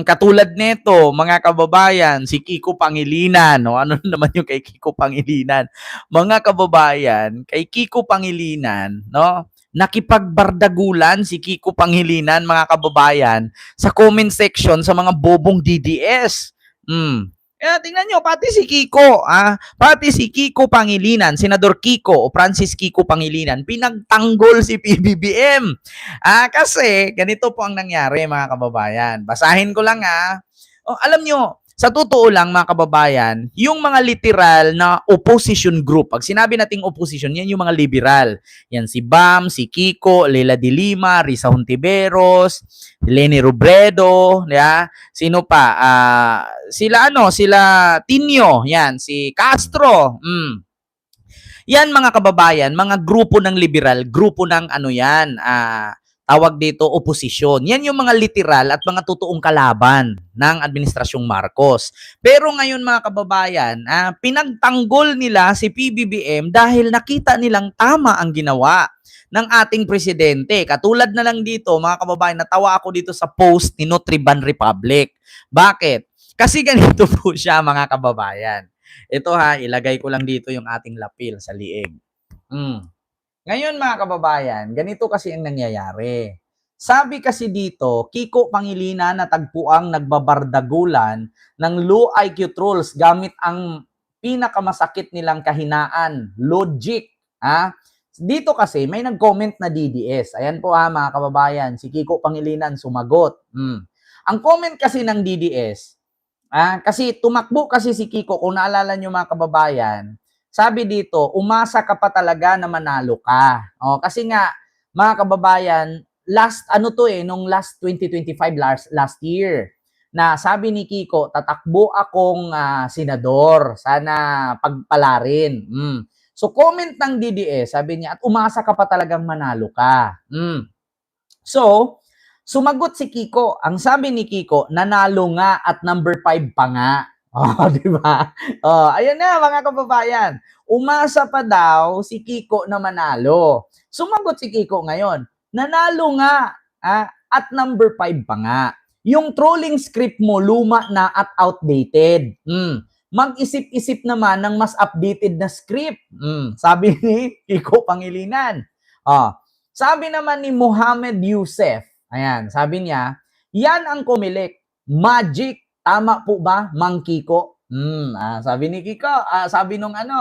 Katulad nito, mga kababayan, si Kiko Pangilinan, no? Ano naman yung kay Kiko Pangilinan? Mga kababayan, kay Kiko Pangilinan, no? Nakipagbardagulan si Kiko Pangilinan, mga kababayan, sa comment section sa mga bobong DDS. Kaya tingnan nyo, pati si Kiko Pangilinan, Senador Kiko o Francis Kiko Pangilinan, pinagtanggol si PBBM. Kasi ganito po ang nangyari, mga kababayan. Basahin ko lang alam nyo, sa totoo lang, mga kababayan, yung mga literal na opposition group, pag sinabi nating opposition, yan yung mga liberal. Yan si Bam, si Kiko, Leila de Lima, Risa Hontiveros, Leni Robredo, sino pa? Sila Tinio, yan, si Castro. Yan, mga kababayan, mga grupo ng liberal, grupo ng tawag dito, oposisyon. Yan yung mga literal at mga totoong kalaban ng Administrasyong Marcos. Pero ngayon, mga kababayan, pinagtanggol nila si PBBM dahil nakita nilang tama ang ginawa ng ating presidente. Katulad na lang dito, mga kababayan, natawa ako dito sa post ni Nutriban Republic. Bakit? Kasi ganito po siya, mga kababayan. Ito ilagay ko lang dito yung ating lapil sa liig. Ngayon, mga kababayan, ganito kasi ang nangyayari. Sabi kasi dito, Kiko Pangilinan na tagpuang nagbabardagulan ng low IQ trolls gamit ang pinakamasakit nilang kahinaan, logic. Dito kasi may nag-comment na DDS. Ayan po mga kababayan, si Kiko Pangilinan sumagot. Ang comment kasi ng DDS, kasi tumakbo kasi si Kiko, kung naalala nyo, mga kababayan, sabi dito, umasa ka pa talaga na manalo ka. Kasi nga, mga kababayan, nung last 2025, last year, na sabi ni Kiko, tatakbo akong senador. Sana pagpalarin. So, comment ng DDS, sabi niya, at umasa ka pa talagang manalo ka. So, sumagot si Kiko. Ang sabi ni Kiko, nanalo nga at number 5 pa nga. Di ba? Ayan na, mga kababayan. Umasa pa daw si Kiko na manalo. Sumagot si Kiko ngayon, nanalo nga at number 5 pa nga. Yung trolling script mo, luma na at outdated. Mag-isip-isip naman ng mas updated na script. Sabi ni Kiko Pangilinan. Sabi naman ni Mohamed Youssef, ayan, sabi niya, yan ang kumilik. Magic. Tama po ba, Mang Kiko? Sabi ni Kiko, sabi nung ito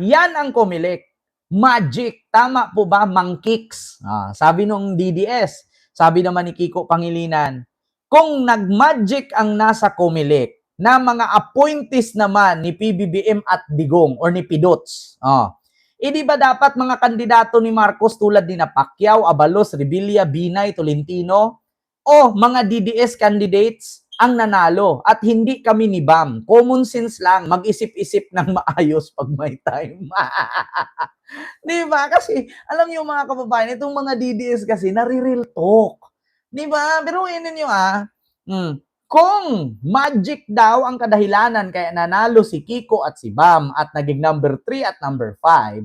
yan ang kumilik. Magic. Tama po ba, Mang Kiks? Sabi nung DDS. Sabi naman ni Kiko Pangilinan, kung nag-magic ang nasa kumilik, na mga appointees naman ni PBBM at Digong or ni Pidots, di ba dapat mga kandidato ni Marcos tulad ni Pacquiao, Abalos, Revilla, Binay, Tolentino, o mga DDS candidates ang nanalo at hindi kami ni Bam. Common sense lang, mag-isip-isip ng maayos pag may time. Di ba? Kasi, alam niyo mga kababayan, itong mga DDS kasi, nare-real talk. Di ba? Pero yun ninyo kung magic daw ang kadahilanan kaya nanalo si Kiko at si Bam at naging number 3 at number 5.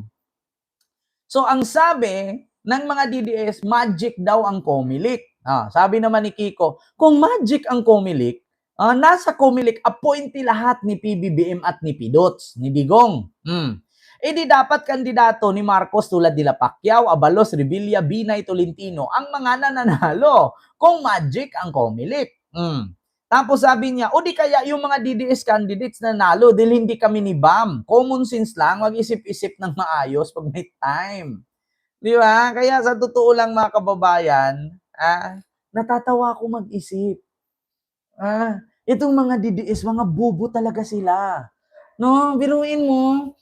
So, ang sabi ng mga DDS, magic daw ang kumilik. Sabi naman ni Kiko, kung magic ang kumilik, nasa kumilik, appointee lahat ni PBBM at ni Pidots, ni Digong. Di dapat kandidato ni Marcos tulad nila Pacquiao, Abalos, Revilla, Binay, Tolentino ang mga nananalo kung magic ang kumilik. Tapos sabi niya, di kaya yung mga DDS candidates nanalo dahil hindi kami ni Bam. Common sense lang, mag-isip-isip ng maayos pag may time. Di ba? Kaya sa totoo lang, mga kababayan, natatawa ako mag-isip. Itong mga DDS, mga bobo talaga sila. No, biruin mo.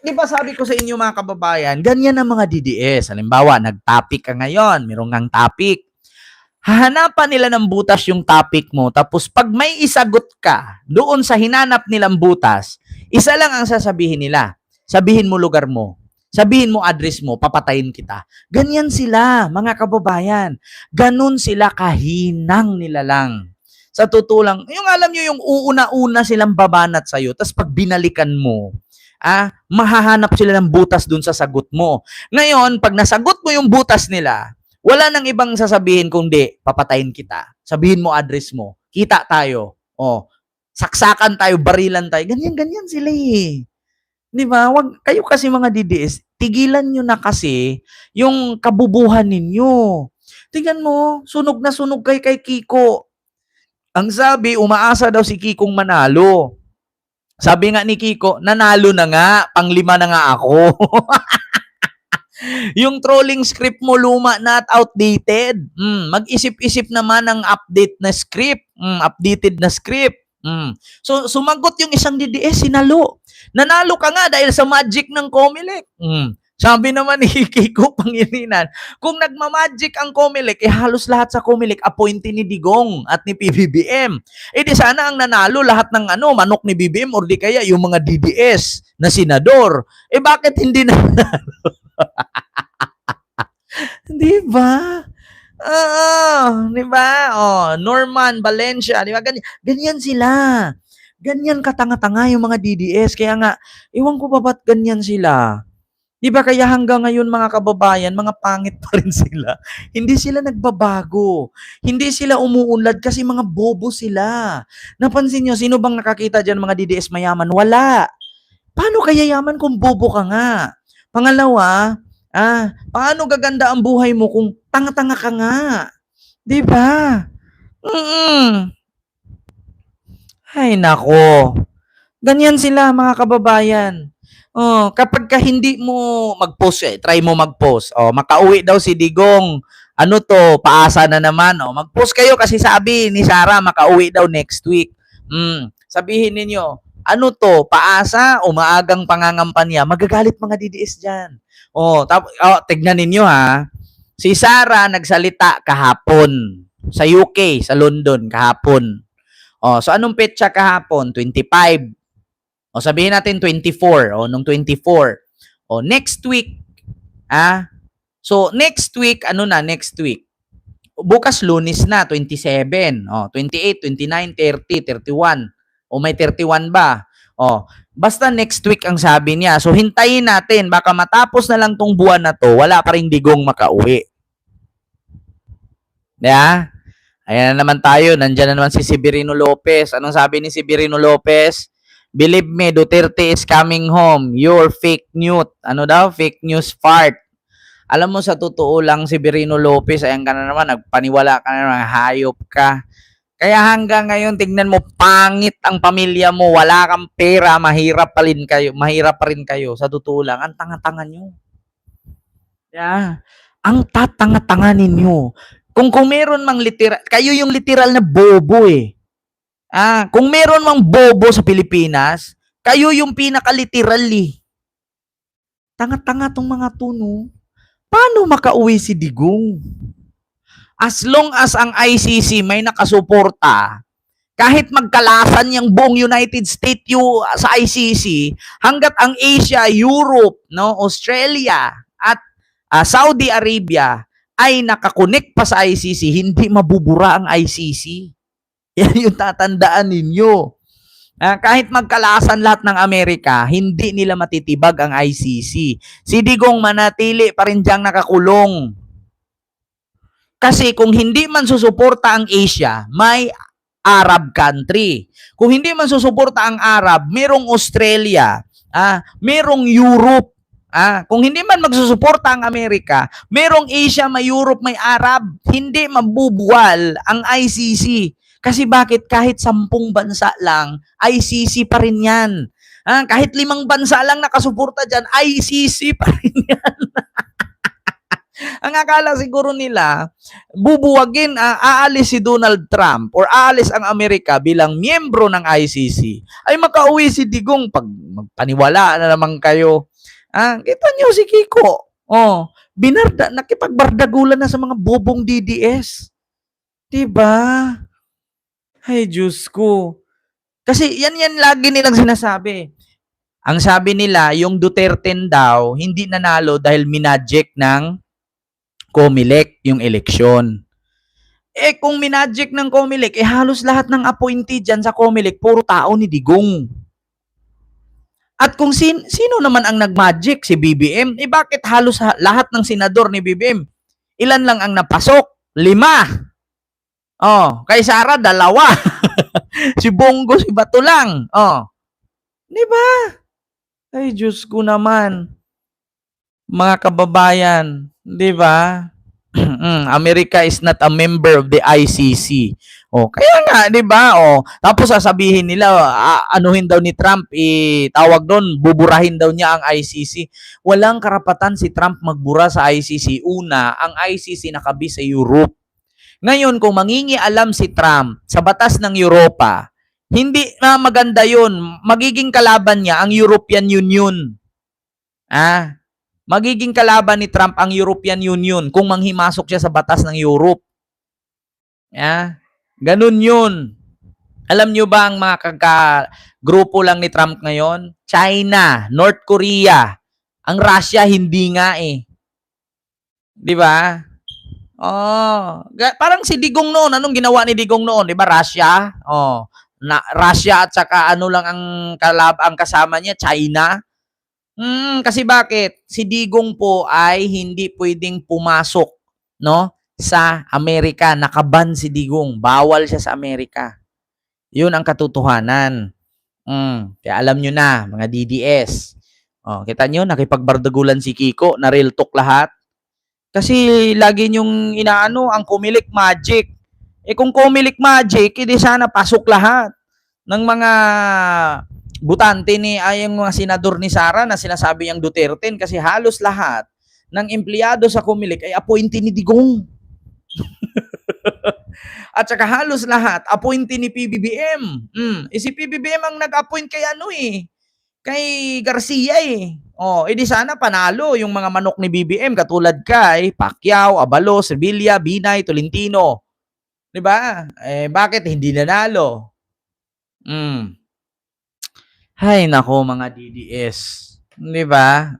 Di ba sabi ko sa inyo, mga kababayan, ganyan ang mga DDS. Halimbawa, nag-topic ka ngayon, mayroong ngang topic. Hahanapan nila ng butas yung topic mo, tapos pag may isagot ka doon sa hinanap nilang butas, isa lang ang sasabihin nila. Sabihin mo lugar mo. Sabihin mo address mo, papatayin kita. Ganyan sila, mga kababayan. Ganun sila kahinang nila lang. Sa totoo lang, yung alam nyo yung uuna-una silang babanat sa'yo, tapos pag binalikan mo, mahahanap sila ng butas dun sa sagot mo. Ngayon, pag nasagot mo yung butas nila, Wala nang ibang sasabihin kundi papatayin kita. Sabihin mo address mo. Kita tayo. Oh, saksakan tayo, barilan tayo. Ganyan-ganyan sila eh. 'Di ba? Wag kayo kasi mga DDS, tigilan niyo na kasi yung kabubuhan ninyo. Tingnan mo, sunog na sunog kay Kiko. Ang sabi, umaasa daw si Kikong manalo. Sabi nga ni Kiko, nanalo na nga, panglima na nga ako. Yung trolling script mo luma na at outdated. Mag-isip-isip naman ng update na script. Updated na script. So, sumagot yung isang DDS, sinalo. Nanalo ka nga dahil sa magic ng Comelec. Sabi naman ni Kiko Pangilinan, kung nagmamagic ang Comelec, halos lahat sa Comelec appointee ni Digong at ni PBBM. Di sana ang nanalo lahat ng manok ni BBM or di kaya yung mga DDS na senador. Bakit hindi na di ba? Di ba? Norman, Valencia, di ba? Ganyan sila. Ganyan katanga-tanga yung mga DDS. Kaya nga, iwan ko ba ba't ganyan sila? Di ba kaya hanggang ngayon mga kababayan, mga pangit pa rin sila. Hindi sila nagbabago. Hindi sila umuunlad kasi mga bobo sila. Napansin nyo, sino bang nakakita dyan mga DDS mayaman? Wala. Paano kaya yaman kung bobo ka nga? Pangalawa, paano gaganda ang buhay mo kung tanga-tanga ka nga? Di ba? Ay, nako. Ganyan sila mga kababayan. Kapag ka hindi mo mag-post, try mo mag-post. Makauwi daw si Digong. Ano to, paasa na naman. Mag-post kayo kasi sabi ni Sarah, makauwi daw next week. Sabihin ninyo, ano to, paasa o maagang pangangampanya? Magagalit mga DDS dyan. Tignan ninyo ha. Si Sarah nagsalita kahapon sa UK, sa London kahapon. So anong petsa kahapon? 25. Sabihin natin 24. Nung 24. Next week. So, next week, next week? Bukas Lunes na, 27. 28, 29, 30, 31. May 31 ba? Basta next week ang sabi niya. So, hintayin natin. Baka matapos na lang tong buwan na to, wala pa rin Digong makauwi. Yeah? Ayan na naman tayo. Nandiyan na naman si Severino Lopez. Anong sabi ni Severino Lopez? Believe me, Duterte is coming home. You're fake news. Ano daw? Fake news fart. Alam mo, sa totoo lang, Severino Lopez, ayan ka na naman, nagpaniwala ka na naman, hayop ka. Kaya hanggang ngayon, tignan mo, pangit ang pamilya mo, wala kang pera, mahirap pa rin kayo. Sa totoo lang, ang tanga-tanga nyo. Yeah. Ang tatanga-tanga ninyo. Kung meron mang literal, kayo yung literal na bobo eh. Kung meron mang bobo sa Pilipinas, kayo yung pinaka-literal eh. Tanga-tanga tong mga tuno. Paano makauwi si Digong? As long as ang ICC may nakasuporta, kahit magkalasan yung buong United States sa ICC, hanggat ang Asia, Europe, Australia, at Saudi Arabia ay nakakonect pa sa ICC, hindi mabubura ang ICC. Yan yung tatandaan ninyo. Kahit magkalasan lahat ng Amerika, hindi nila matitibag ang ICC. Si Digong manatili pa rin diyang nakakulong. Kasi kung hindi man susuporta ang Asia, may Arab country. Kung hindi man susuporta ang Arab, merong Australia, merong Europe. Kung hindi man magsusuporta ang Amerika, merong Asia, may Europe, may Arab. Hindi mabubuwal ang ICC. Kasi bakit? Kahit 10 bansa lang, ICC pa rin yan. Kahit 5 bansa lang nakasuporta dyan, ICC pa rin yan. Ang akala siguro nila, bubuwagin, aalis si Donald Trump or aalis ang Amerika bilang miyembro ng ICC, ay makauwi si Digong pag magpaniwala na naman kayo. Kita nyo si Kiko. Nakipagbardagulan na sa mga bobong DDS. Diba? Ay, Diyos ko. Kasi yan lagi nilang sinasabi. Ang sabi nila, yung Duterte daw, hindi nanalo dahil minagic ng Comelec yung eleksyon. Kung minagic ng Comelec, halos lahat ng appointee dyan sa Comelec, puro tao ni Digong. At kung sino naman ang nagmagic, si BBM, bakit halos lahat ng senador ni BBM, ilan lang ang napasok? 5. Oh, kay Sara 2. Si Bongo, si Bato lang. Oh, 'di ba? Ay Diyos ko naman. Mga kababayan, 'di ba? America is not a member of the ICC. Oh, kaya nga, 'di ba? Oh, tapos sasabihin nila anuhin daw ni Trump, tawag doon, buburahin daw niya ang ICC. Walang karapatan si Trump magbura sa ICC. Una, ang ICC nakabis sa Europe. Ngayon, kung mangingialam si Trump sa batas ng Europa, hindi na maganda 'yun. Magiging kalaban niya ang European Union. Magiging kalaban ni Trump ang European Union kung manghimasok siya sa batas ng Europe. Ganun yun. Alam nyo ba ang mga grupo lang ni Trump ngayon? China, North Korea. Ang Russia, hindi nga eh. Di ba? Oh, parang si Digong noon, anong ginawa ni Digong noon? Di ba Russia? Oh, Russia at saka ano lang ang kasama niya, China. Kasi bakit? Si Digong po ay hindi pwedeng pumasok, no, sa Amerika. Nakaban si Digong. Bawal siya sa Amerika. 'Yun ang katotohanan. Kaya alam nyo na, mga DDS. Oh, kita nyo, nakipagbardagulan si Kiko, na real talk lahat. Kasi lagi nyong inaano, ang Comelec Magic. Kung Comelec Magic, edi sana pasok lahat ng mga butante ni yung mga senador ni Sara na sinasabi niyang Duterte kasi halos lahat ng empleyado sa Comelec ay appointee ni Digong. At saka halos lahat appointee ni PBBM. Si PBBM ang nag-appoint kay kay Garcia eh. Edi sana panalo yung mga manok ni BBM katulad kay Pacquiao, Abalos, Revilla, Binay, Tolentino. 'Di ba? Bakit hindi nanalo? Hay nako mga DDS. 'Di ba?